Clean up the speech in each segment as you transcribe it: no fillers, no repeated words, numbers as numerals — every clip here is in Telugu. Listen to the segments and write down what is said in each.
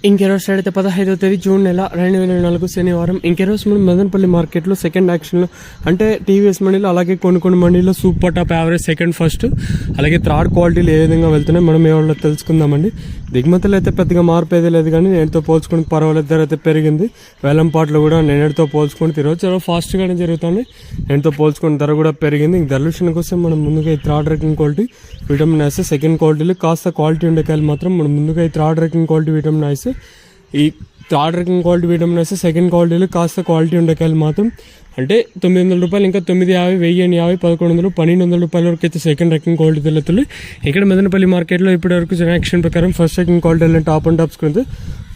ఇంకెరోజు అయితే 15వ తేదీ జూన్ నెల 2024 శనివారం. ఇంకెరోజు మనం మదనపల్లి మార్కెట్లో సెకండ్ యాక్షన్లో అంటే టీవీఎస్ మండీలో అలాగే కొన్ని మండీలో super top average second first అలాగే థర్డ్ క్వాలిటీలు ఏ విధంగా వెళ్తున్నాయి మనం ఏమన్నా తెలుసుకుందామండి. దిగుమతులు అయితే పెద్దగా మార్పు ఏదే లేదు, కానీ నేటితో పోల్చుకుని పర్వాలేదు, ధర అయితే పెరిగింది. వేలంపాట్లు కూడా నేటితో పోల్చుకుని తిరగచ్చు, చాలా ఫాస్ట్గానే జరుగుతుంది. నేటితో పోల్చుకుని ధర కూడా పెరిగింది. ధర విషయానికి వస్తే మనం ముందుగా ఈ థర్డ్ రేకింగ్ క్వాలిటీ విటమిన్ ఐస్ సెకండ్ క్వాలిటీలు కాస్త క్వాలిటీ ఉండేకాయలు మాత్రం మనం ముందుగా ఈ థర్డ్ రేకింగ్ క్వాలిటీ విటమిన్ ఐస్ ఈ థర్డ్ రేకింగ్ క్వాలిటీ విటమిన్ ఐస్ సెకండ్ క్వాలిటీలు కాస్త క్వాలిటీ ఉండేకాయలు మాత్రం అంటే 900 రూపాయలు, ఇంకా 950, 1050, 1100, 1200 రూపాయల వరకు అయితే సెకండ్ రేకింగ్ క్వాలిటీ తెలుస్తుంది. ఇక్కడ మదనపల్లి మార్కెట్లో ఇప్పటివరకు జనాక్షన్ ప్రకారం first ranking quality top and tops కింద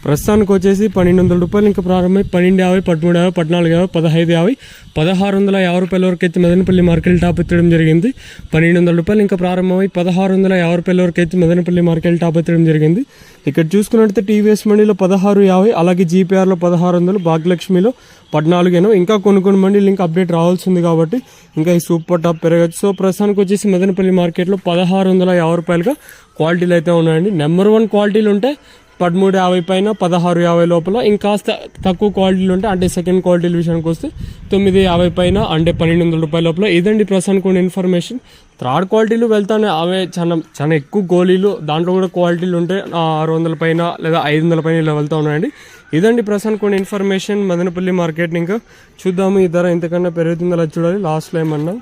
ప్రస్తుతానికి వచ్చేసి 1200 రూపాయలు ఇంకా ప్రారంభమై 1250, 1350, 1450, 1550, 1650 రూపాయల వరకు అయితే మదనపల్లి మార్కెట్ టాప్ ఎత్తడం జరిగింది. 1200 రూపాయలు ఇంకా ప్రారంభమై 1650 రూపాయల వరకు అయితే మదనపల్లి మార్కెట్ టాప్ ఎత్తడం జరిగింది. ఇక్కడ చూసుకున్నట్టయితే టీవీఎస్ మండీలో 1650, అలాగే జీపీఆర్లో 1600, భాగ్యలక్ష్మిలో 1480. ఇంకా కొన్ని మండీలు ఇంకా అప్డేట్ రావాల్సింది కాబట్టి ఇంకా ఈ సూపర్ టాప్ పెరగచ్చు. సో ప్రస్తుతానికి వచ్చేసి మదనపల్లి మార్కెట్లో 1650 రూపాయలుగా క్వాలిటీలు అయితే ఉన్నాయండి. నెంబర్ 1 క్వాలిటీలు ఉంటే 1350 పైన, 1650 లోపల. ఇంకాస్త తక్కువ క్వాలిటీలు ఉంటే అంటే సెకండ్ క్వాలిటీల విషయానికి వస్తే 950 పైన అంటే 1200 రూపాయల లోపల. ఇదండి ప్రస్తుతానికి ఉన్న ఇన్ఫర్మేషన్. థర్డ్ క్వాలిటీలు వెళ్తానే అవే చాలా ఎక్కువ గోళీలు, దాంట్లో కూడా క్వాలిటీలు ఉంటే 600 పైన లేదా 500 పైన ఇలా వెళ్తూ ఉన్నాయండి. ఇదండి ప్రస్తుతానికి కొన్ని ఇన్ఫర్మేషన్ మదనపల్లి మార్కెట్. ఇంకా చూద్దాము ఈ ధర ఇంతకన్నా పెరుగుతుందో చూడాలి లాస్ట్లో ఏమన్నా.